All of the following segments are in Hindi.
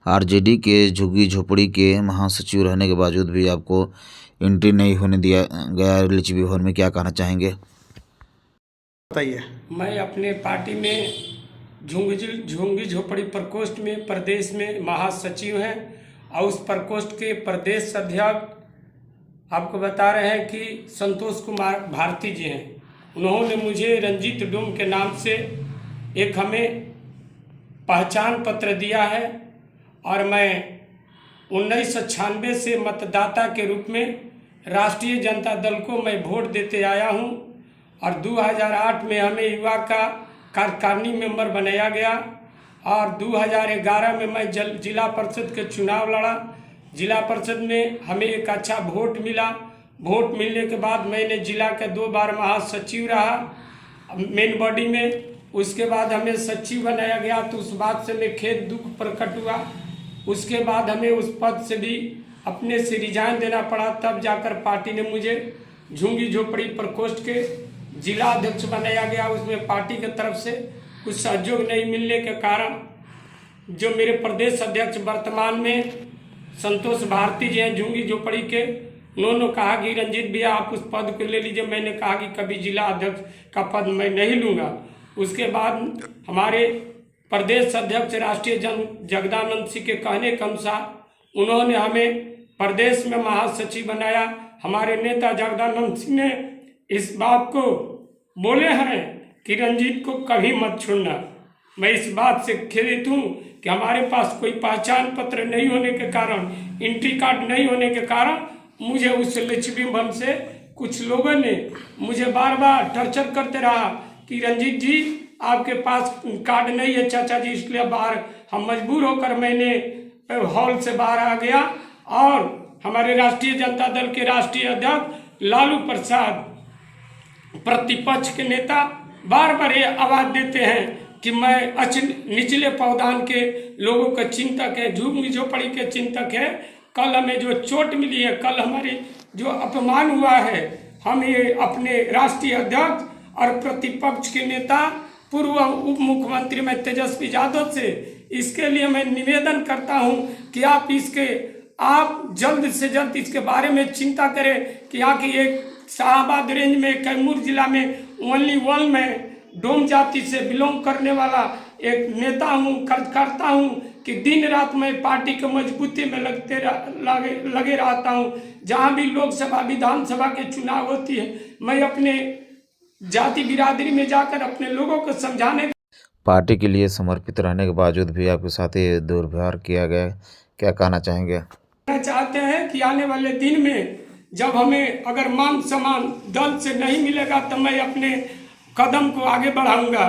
आरजेडी के झुग्गी झोपड़ी के महासचिव रहने के बावजूद भी आपको एंट्री नहीं होने दिया गया लिच्छवी भवन में, क्या कहना चाहेंगे? बताइए। मैं अपने पार्टी में झुग्गी झोपड़ी प्रकोष्ठ में प्रदेश में महासचिव हैं और उस प्रकोष्ठ के प्रदेश अध्यक्ष आपको बता रहे हैं कि संतोष कुमार भारती जी हैं। उन्होंने मुझे रंजीत डोम के नाम से एक हमें पहचान पत्र दिया है और मैं 1996 से मतदाता के रूप में राष्ट्रीय जनता दल को मैं वोट देते आया हूं और 2008 में हमें युवा का कार्यकारिणी मेंबर बनाया गया और 2011 में मैं जिला परिषद के चुनाव लड़ा। जिला परिषद में हमें एक अच्छा वोट मिला। वोट मिलने के बाद मैंने जिला के 2 बार महासचिव रहा मेन बॉडी में। उसके बाद हमें सचिव बनाया गया तो उस बात से मैं खेद दुख प्रकट हुआ। उसके बाद हमें उस पद से भी अपने से रिजाइन देना पड़ा। तब जाकर पार्टी ने मुझे झुग्गी झोपड़ी प्रकोष्ठ के जिला अध्यक्ष बनाया गया। उसमें पार्टी की तरफ से कुछ सहयोग नहीं मिलने के कारण जो मेरे प्रदेश अध्यक्ष वर्तमान में संतोष भारती जी हैं झुग्गी झोपड़ी के, उन्होंने कहा कि रंजीत भैया आप उस पद को ले लीजिए। मैंने कहा कि कभी जिला अध्यक्ष का पद मैं नहीं लूँगा। उसके बाद हमारे प्रदेश अध्यक्ष राष्ट्रीय जगदानंद सिंह के कहने के अनुसार उन्होंने हमें प्रदेश में महासचिव बनाया। हमारे नेता जगदानंद सिंह ने इस बात को बोले हैं कि रंजीत को कभी मत छोड़ना। मैं इस बात से खेदित हूँ कि हमारे पास कोई पहचान पत्र नहीं होने के कारण, एंट्री कार्ड नहीं होने के कारण मुझे उस लिच्छवी भवन से कुछ लोगों ने मुझे बार बार टॉर्चर करते रहा कि रंजीत जी आपके पास कार्ड नहीं है चाचा जी, इसलिए बाहर हम मजबूर होकर मैंने हॉल से बाहर आ गया। और हमारे राष्ट्रीय जनता दल के राष्ट्रीय अध्यक्ष लालू प्रसाद प्रतिपक्ष के नेता बार बार ये आवाज देते हैं कि मैं निचले पावदान के लोगों का चिंतक है, झुग्गी झोपड़ी के चिंतक है। कल हमें जो चोट मिली है, कल हमारी जो अपमान हुआ है, हम ये अपने राष्ट्रीय अध्यक्ष और प्रतिपक्ष के नेता पूर्व उप मुख्यमंत्री में तेजस्वी यादव से इसके लिए मैं निवेदन करता हूं कि आप जल्द से जल्द इसके बारे में चिंता करें कि यहाँ की एक शाहबाद रेंज में कैमूर जिला में ओनली वन में डोम जाति से बिलोंग करने वाला एक नेता हूँ, कार्यकर्ता हूँ कि दिन रात मैं पार्टी के मजबूती में लगे रहता हूँ। जहाँ भी लोकसभा विधानसभा के चुनाव होती है मैं अपने जाति बिरादरी में जाकर अपने लोगों को समझाने। पार्टी के लिए समर्पित रहने के बावजूद भी आपके साथ ये दुर्व्यवहार किया गया, क्या कहना चाहेंगे? चाहते हैं कि आने वाले दिन में जब हमें अगर मान सम्मान दल से नहीं मिलेगा तो मैं अपने कदम को आगे बढ़ाऊंगा।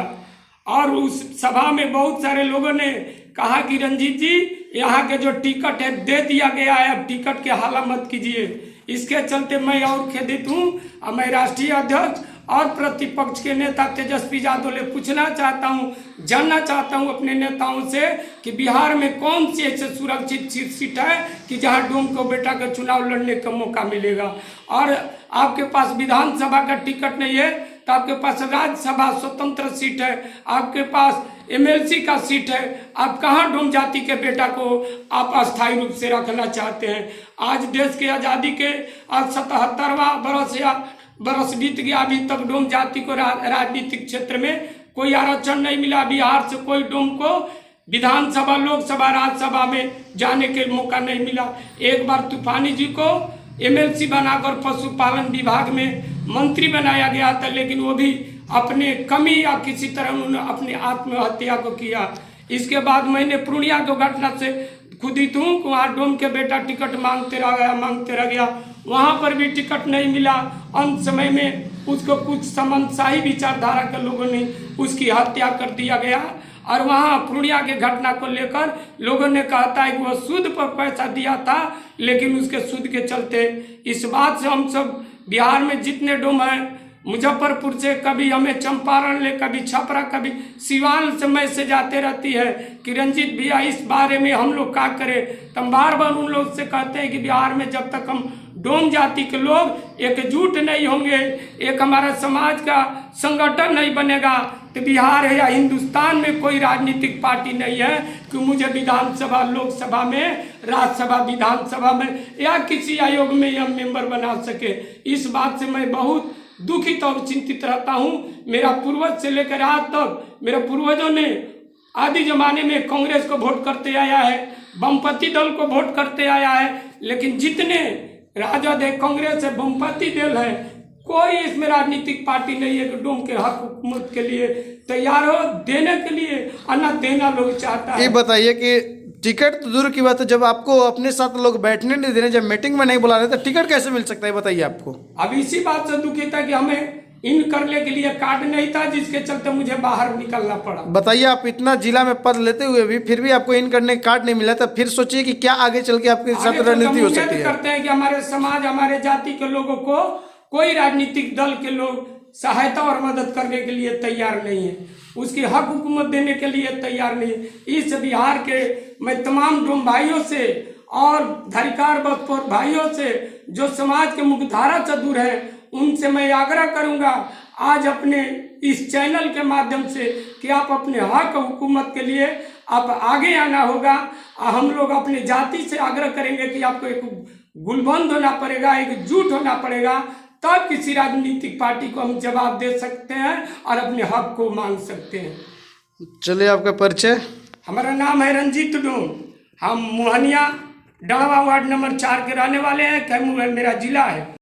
और उस सभा में बहुत सारे लोगों ने कहा कि रंजीत जी यहाँ के जो टिकट है दे दिया गया है, अब टिकट के हाला मत कीजिए। इसके चलते मैं और खेदित हूँ और मैं राष्ट्रीय अध्यक्ष और प्रतिपक्ष के नेता तेजस्वी यादव से पूछना चाहता हूँ, जानना चाहता हूँ अपने नेताओं से कि बिहार में कौन सी ऐसे सुरक्षित सीट है कि जहाँ डोम को बेटा का चुनाव लड़ने का मौका मिलेगा। और आपके पास विधानसभा का टिकट नहीं है तो आपके पास राज्यसभा स्वतंत्र सीट है, आपके पास एमएलसी का सीट है। आप कहाँ डोम जाति के बेटा को आप अस्थायी रूप से रखना चाहते हैं? आज देश की आज़ादी के आज 77वां बरस बीत गया, अभी तक डोम जाति को राजनीतिक क्षेत्र में कोई आरक्षण नहीं मिला। बिहार से कोई डोम को विधानसभा, लोकसभा, राज्यसभा में जाने के मौका नहीं मिला। एक बार तूफानी जी को एमएलसी बनाकर पशुपालन विभाग में मंत्री बनाया गया था, लेकिन वो भी अपने कमी या किसी तरह उन्होंने अपनी आत्महत्या को किया। इसके बाद मैंने पूर्णिया को घटना से खुदित हूँ, वहाँ डोम के बेटा टिकट मांगते रह गया, वहाँ पर भी टिकट नहीं मिला। अंत समय में उसको कुछ समन्वयी विचारधारा के लोगों ने उसकी हत्या कर दिया गया। और वहाँ पूर्णिया के घटना को लेकर लोगों ने कहता है कि वह सूद पर पैसा दिया था, लेकिन उसके सूद के चलते इस बात से हम सब बिहार में जितने डोम हैं, मुजफ्फरपुर से कभी हमें चंपारण ले, कभी छपरा, कभी सिवान से मैसेज आते रहती है कि रंजीत भैया इस बारे में हम लोग क्या करें। तो हम बार बार उन लोग से कहते हैं कि बिहार में जब तक हम डोम जाति के लोग एकजुट नहीं होंगे, एक हमारा समाज का संगठन नहीं बनेगा, तो बिहार है या हिंदुस्तान में कोई राजनीतिक पार्टी नहीं है कि मुझे विधानसभा, लोकसभा में, राज्यसभा, विधानसभा में या किसी आयोग में यह मेंबर बना सके। इस बात से मैं बहुत दुखित और चिंतित रहता हूँ। मेरा पूर्वज से लेकर आज तक मेरे पूर्वजों ने आदि जमाने में कांग्रेस को वोट करते आया है, वामपंथी दल को वोट करते आया है, लेकिन जितने राजद है, कांग्रेस है, वामपंथी दल है, कोई इसमें राजनीतिक पार्टी नहीं है कि डोम के हक हुकूमत के लिए तैयार हो देने के लिए, और न देना लोग चाहता है। ये बताइए कि टिकट तो दूर की बात है, जब आपको अपने साथ लोग बैठने नहीं दे रहे, जब मीटिंग में नहीं बुला रहे, तो टिकट कैसे मिल सकता है बताइए आपको। अब इसी बात से दुखी था कि हमें इन करने के लिए कार्ड नहीं था, जिसके चलते मुझे बाहर निकलना पड़ा। बताइए, आप इतना जिला में पद लेते हुए भी फिर भी आपको इन करने का कार्ड नहीं मिला, तो फिर सोचिए कि क्या आगे चल के आपके साथ रणनीति हो सकती है। करते हैं कि हमारे समाज, हमारे जाति के लोगों को कोई राजनीतिक दल के लोग सहायता और मदद करने के लिए तैयार नहीं है, उसकी हक हुकूमत देने के लिए तैयार नहीं है। इस बिहार के मैं तमाम डोम भाइयों से और धरिकार बख्तौर भाइयों से जो समाज के मुख्यधारा से दूर है, उनसे मैं आग्रह करूंगा आज अपने इस चैनल के माध्यम से कि आप अपने हक हुकूमत के लिए आप आगे आना होगा। हम लोग अपने जाति से आग्रह करेंगे कि आपको एक गुलबंद होना पड़ेगा, एकजुट होना पड़ेगा, तब किसी राजनीतिक पार्टी को हम जवाब दे सकते हैं और अपने हक को मांग सकते हैं। चलिए, आपका परिचय। हमारा नाम है रंजीत डोम, हम मोहनिया डड़वा वार्ड नंबर 4 के रहने वाले हैं। कैमूर मेरा जिला है।